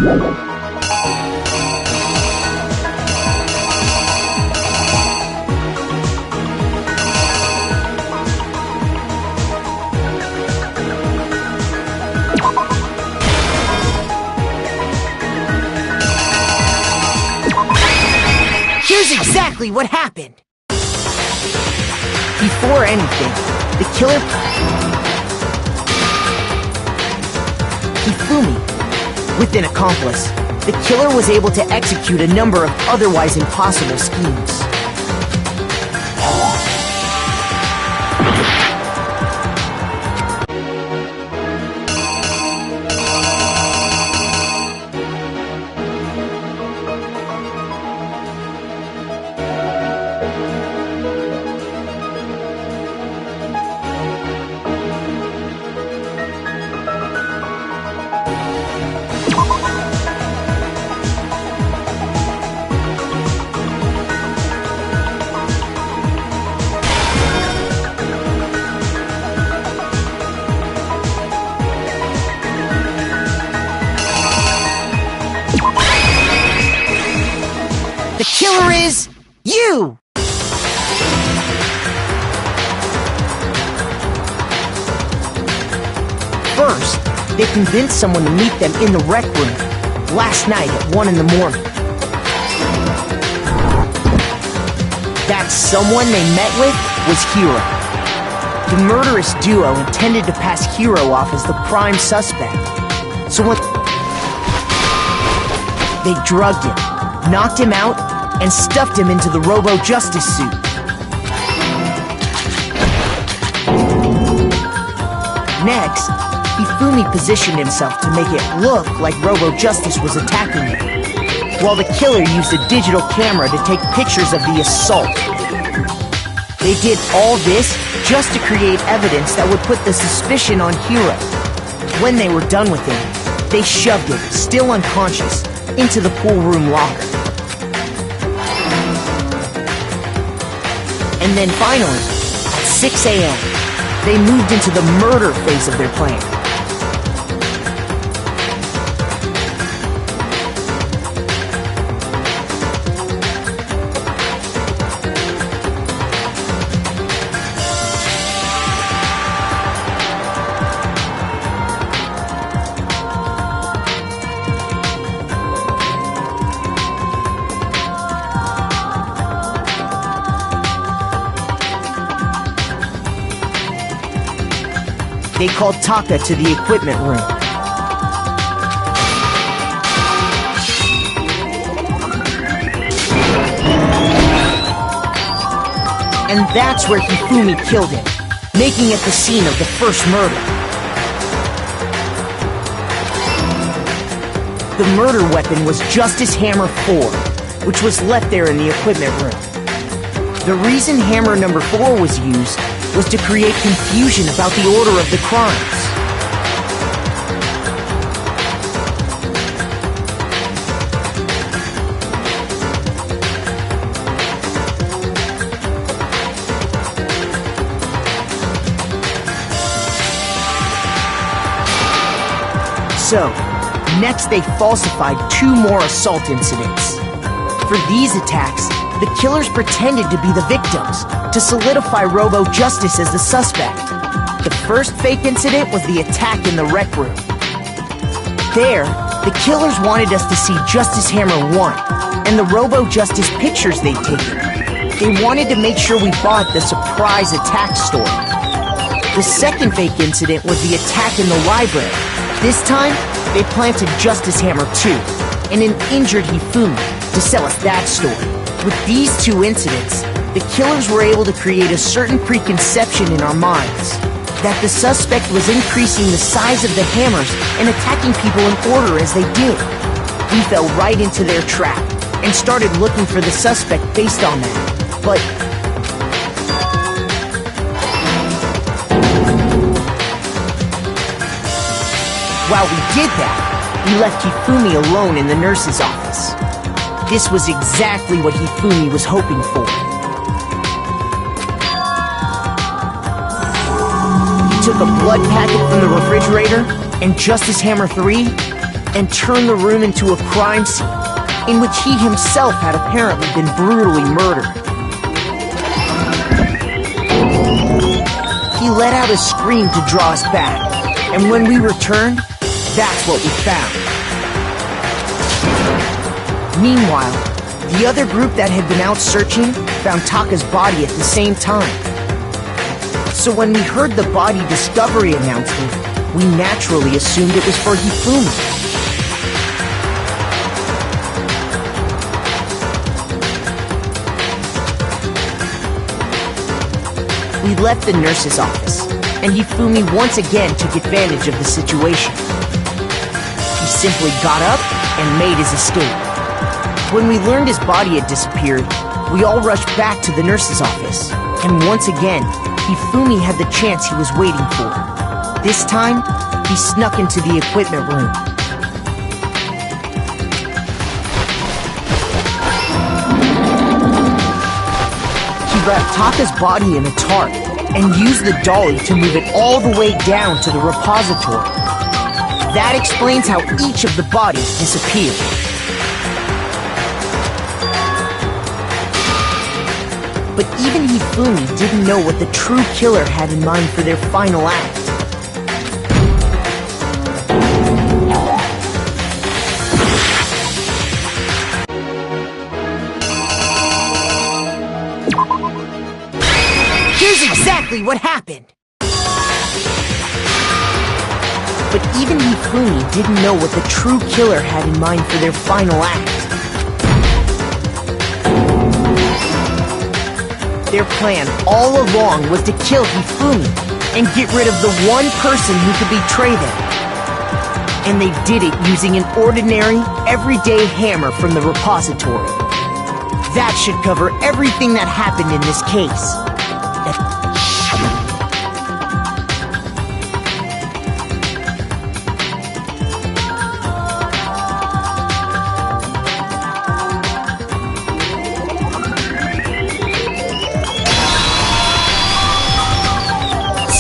Here's exactly what happened. Before anything, the killer... Hifumi, with an accomplice, the killer was able to execute a number of otherwise impossible schemes. The killer is you! First, they convinced someone to meet them in the rec room last night at 1 in the morning. That someone they met with was Hiro. The murderous duo intended to pass Hiro off as the prime suspect. So when they drugged him, knocked him out, and stuffed him into the Robo-Justice suit. Next, Hifumi positioned himself to make it look like Robo-Justice was attacking him, while the killer used a digital camera to take pictures of the assault. They did all this just to create evidence that would put the suspicion on Hiro. When they were done with him, they shoved him, still unconscious, into the pool room locker. And then finally, at 6 a.m., they moved into the murder phase of their plan. They called Taka to the equipment room. And that's where Hifumi killed him, making it the scene of the first murder. The murder weapon was Justice Hammer 4, which was left there in the equipment room. The reason Hammer number 4 was used was to create confusion about the order of the crimes. So, next they falsified 2 more assault incidents. For these attacks, the killers pretended to be the victims, to solidify Robo-Justice as the suspect. The first fake incident was the attack in the rec room. There, the killers wanted us to see Justice Hammer 1 and the Robo-Justice pictures they'd taken. They wanted to make sure we bought the surprise attack story. The second fake incident was the attack in the library. This time, they planted Justice Hammer 2 and an injured Hifumi to sell us that story. With these 2 incidents, the killers were able to create a certain preconception in our minds that the suspect was increasing the size of the hammers and attacking people in order as they did. We fell right into their trap and started looking for the suspect based on that. But while we did that, we left Hifumi alone in the nurse's office. This was exactly what Hifumi was hoping for. He took a blood packet from the refrigerator, and Justice Hammer 3 and turn the room into a crime scene in which he himself had apparently been brutally murdered. He let out a scream to draw us back, and when we returned, that's what we found. Meanwhile, the other group that had been out searching found Taka's body at the same time. So when we heard the body discovery announcement, we naturally assumed it was for Hifumi. We left the nurse's office, and Hifumi once again took advantage of the situation. He simply got up and made his escape. When we learned his body had disappeared, we all rushed back to the nurse's office, and once again, Hifumi had the chance he was waiting for. This time, he snuck into the equipment room. He wrapped Taka's body in a tarp and used the dolly to move it all the way down to the repository. That explains how each of the bodies disappeared. But even Hifumi didn't know what the true killer had in mind for their final act. Here's exactly what happened! But even Hifumi didn't know what the true killer had in mind for their final act. Their plan all along was to kill Hifumi and get rid of the one person who could betray them. And they did it using an ordinary, everyday hammer from the repository. That should cover everything that happened in this case.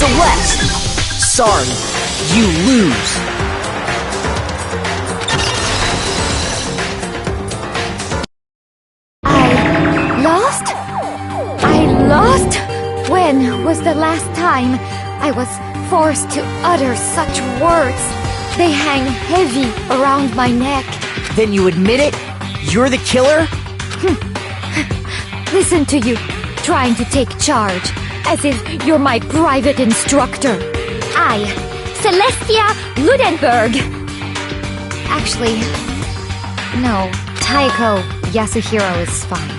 Celeste! Sorry, you lose. I lost? When was the last time I was forced to utter such words? They hang heavy around my neck. Then you admit it? You're the killer? Listen to you, trying to take charge, as if you're my private instructor. I, Celestia Ludenberg. Actually, no, Taiko Yasuhiro is fine.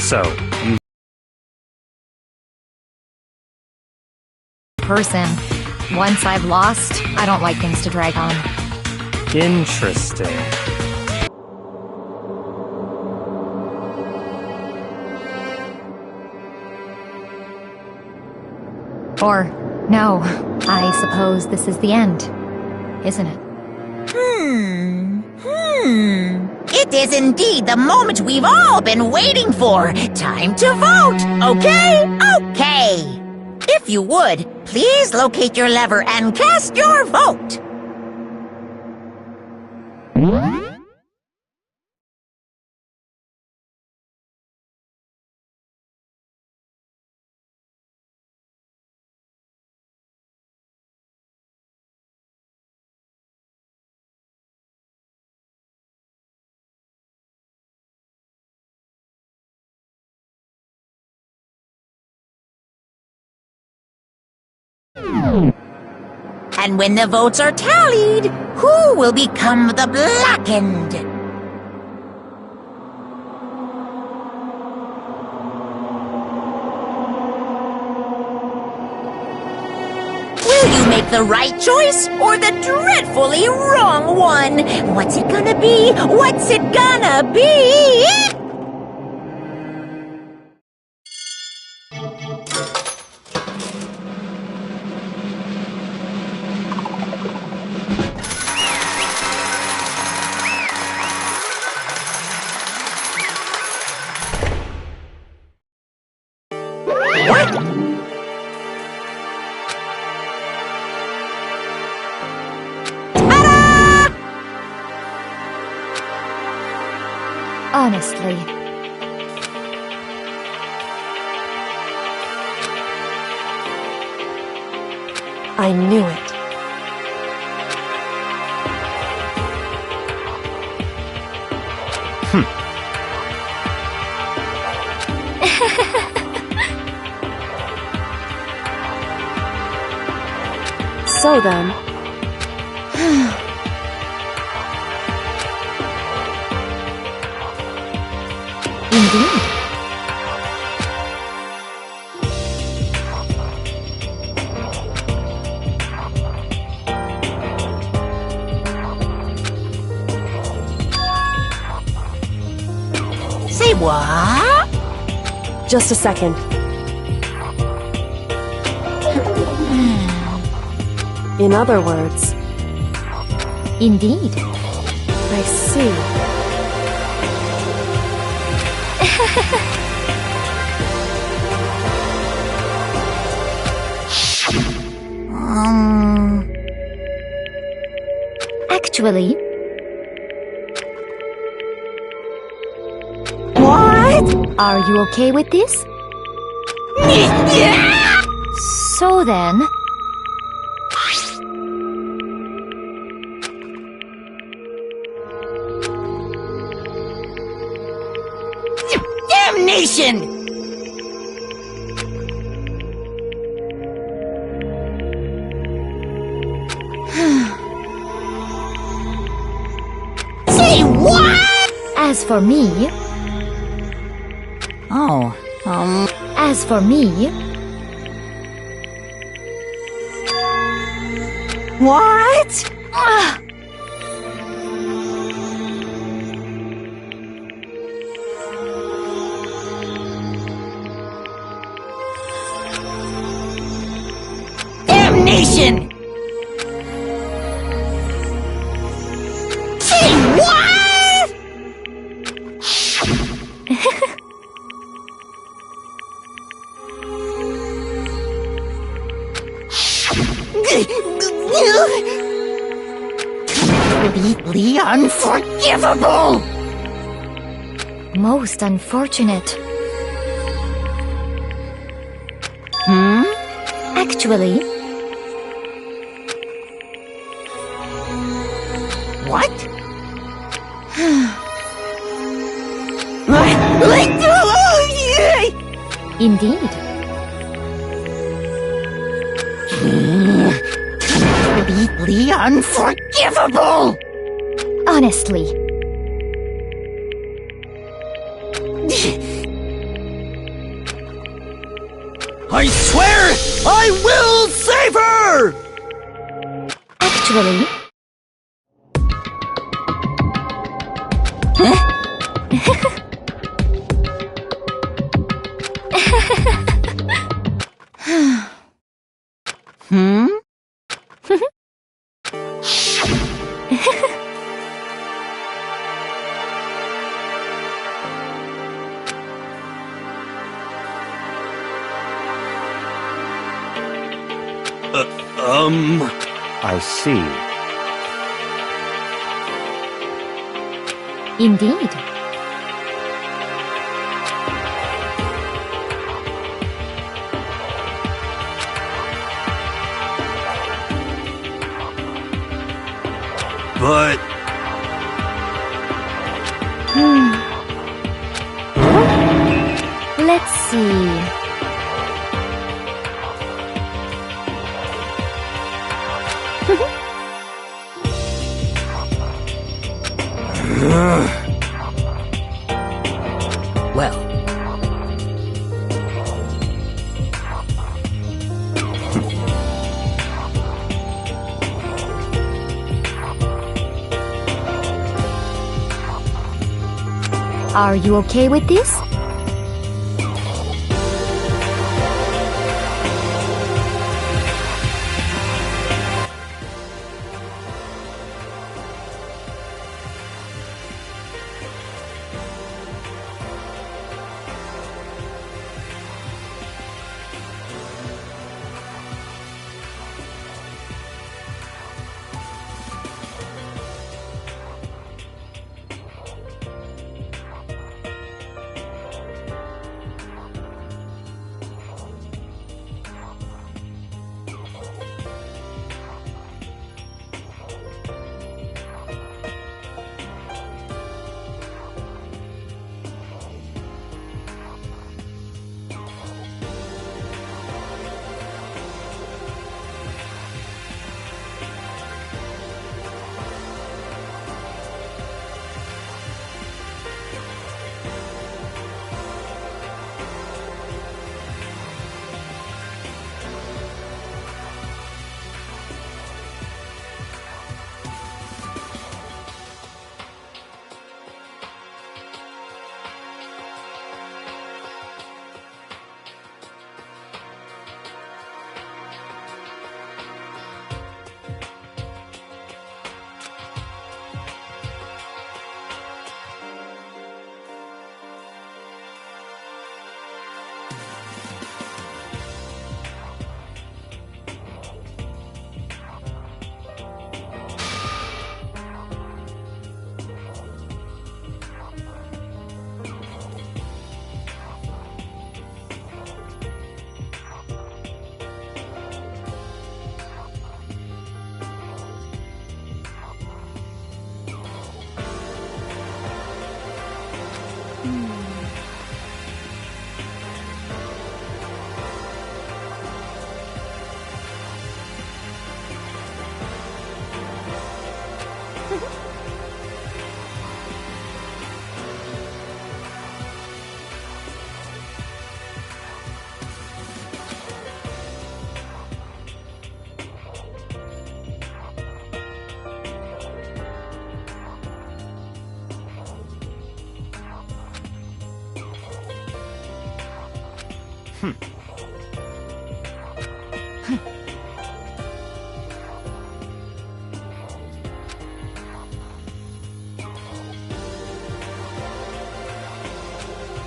So, you person. Once I've lost, I don't like things to drag on. interesting. Or, no, I suppose this is the end, isn't it? It is indeed the moment we've all been waiting for. Time to vote, okay? Okay. If you would, please locate your lever and cast your vote. And when the votes are tallied, who will become the blackened? Will you make make the right choice or the dreadfully wrong one? What's it gonna be? What's it gonna be? Honestly. I knew it. So then... Indeed. Say what? Just a second. In other words, Indeed. I see. Actually, What? are you okay with this? So then... Damnation! Say what? As for me... Oh, As for me... what? Damnation! Say what? Completely unforgivable! Most unfortunate. Actually, What? indeed. Completely unforgivable! Honestly. I swear I will save her! Actually... I see. Indeed. But... Let's see... Well... Are you okay with this?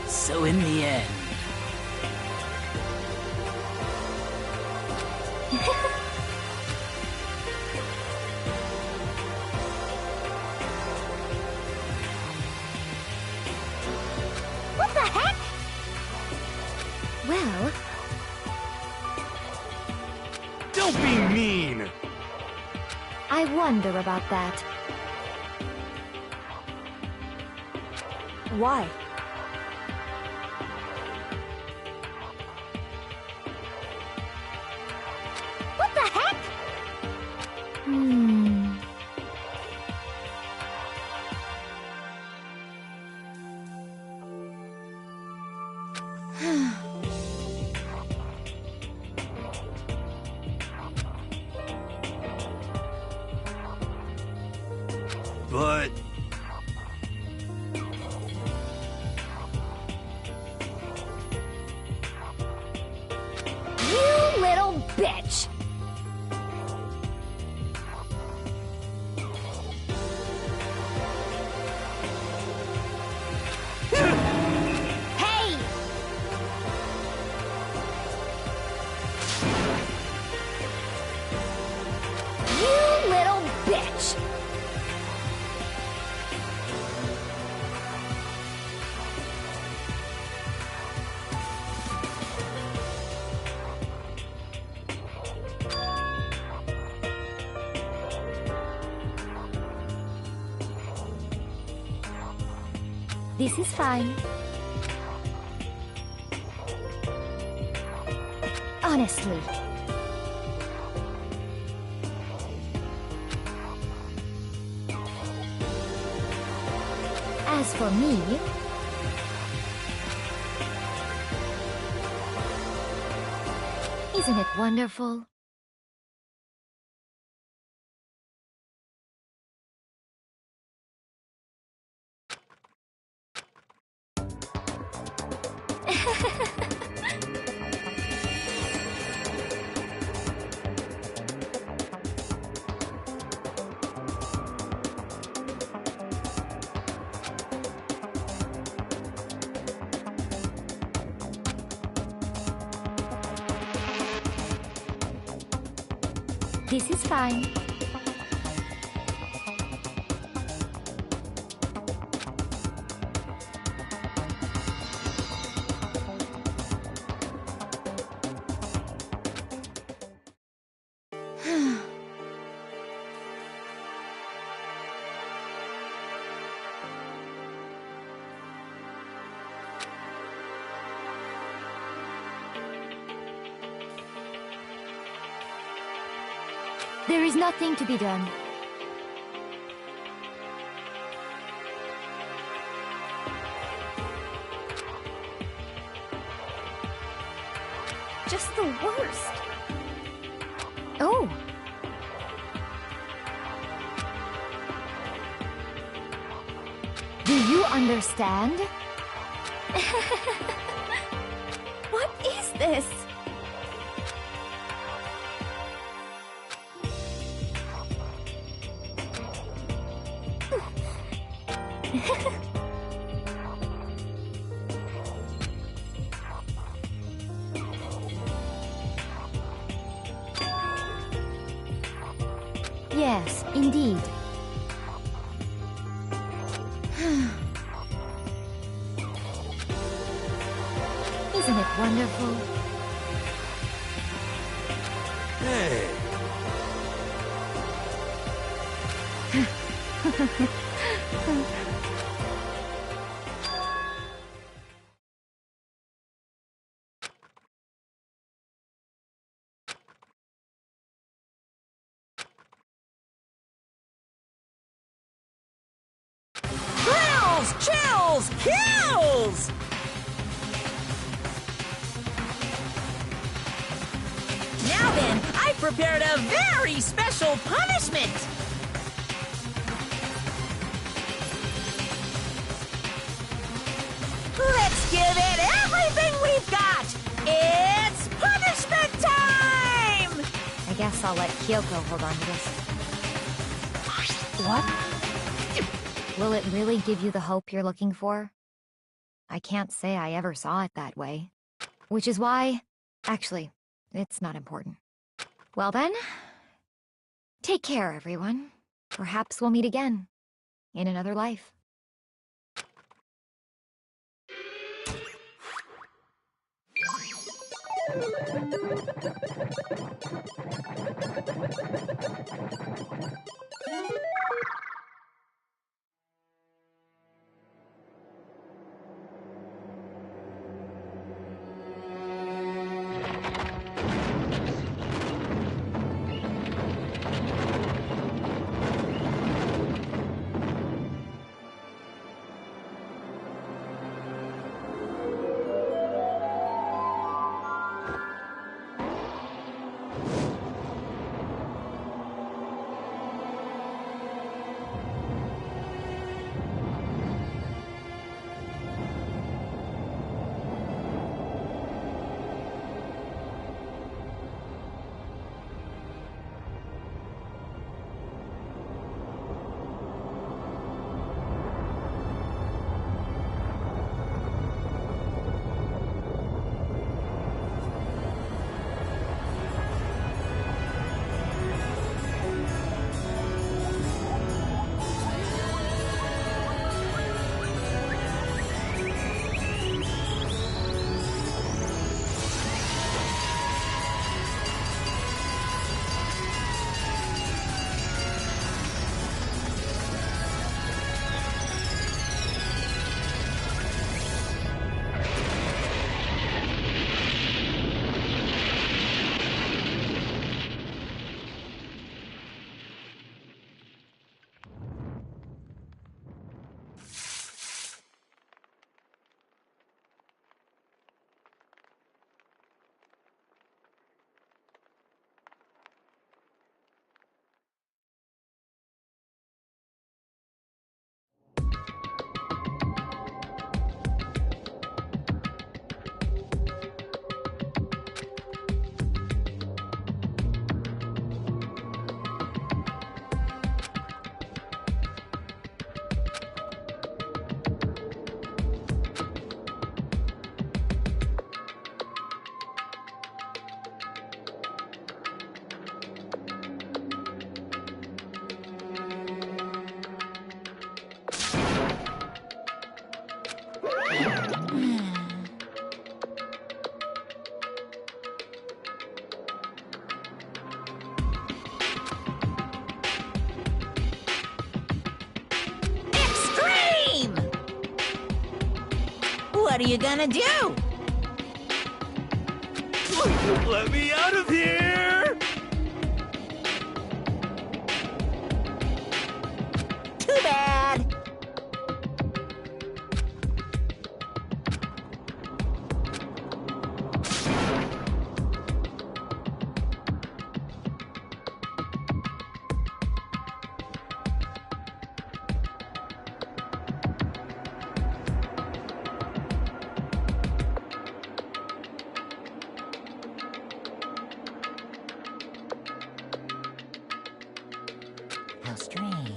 So in the end... What the heck? Well, Don't be mean! I wonder about that. Why? What the heck? Hmm. But... You little bitch! Hey! You little bitch! This is fine. Honestly. As for me, isn't it wonderful? This is fine. There is nothing to be done. Just the worst. Oh! Do you understand? What is this? Yes, indeed. Isn't it wonderful? Hey, Thrills, chills, kills! Now then, I prepared a very special punishment! Let's give it everything we've got! It's punishment time! I guess I'll let Kyoko hold on to this. What? Will it really give you the hope you're looking for? I can't say I ever saw it that way. Which is why... Actually, it's not important. Well then, take care, everyone. Perhaps we'll meet again. In another life. What are you gonna do? Let me out of here! Too bad. How strange.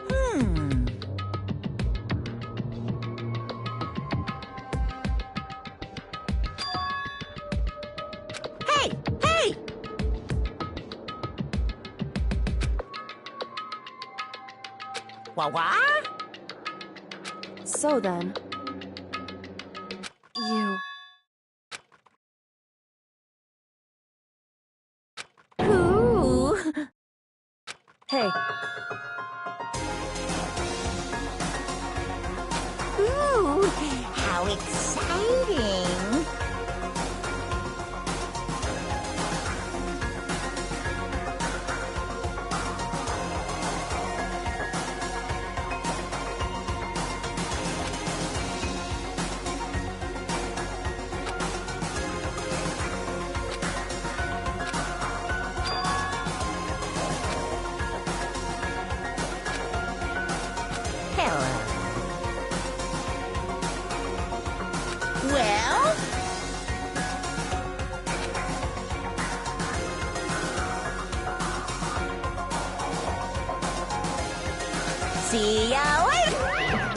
Hmm. Hey! Hey! Wah-wah? So then... You... Ooh. Hey, Ooh, how exciting! Hello. Well? See ya later!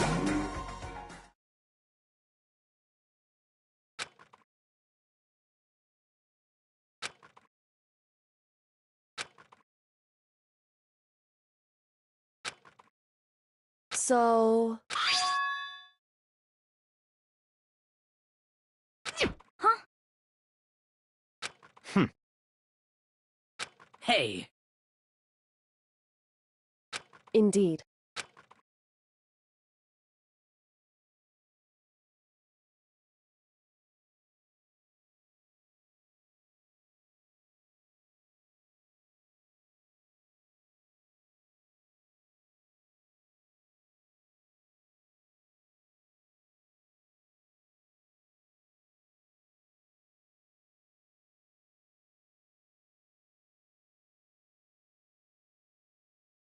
so... Hey, Indeed.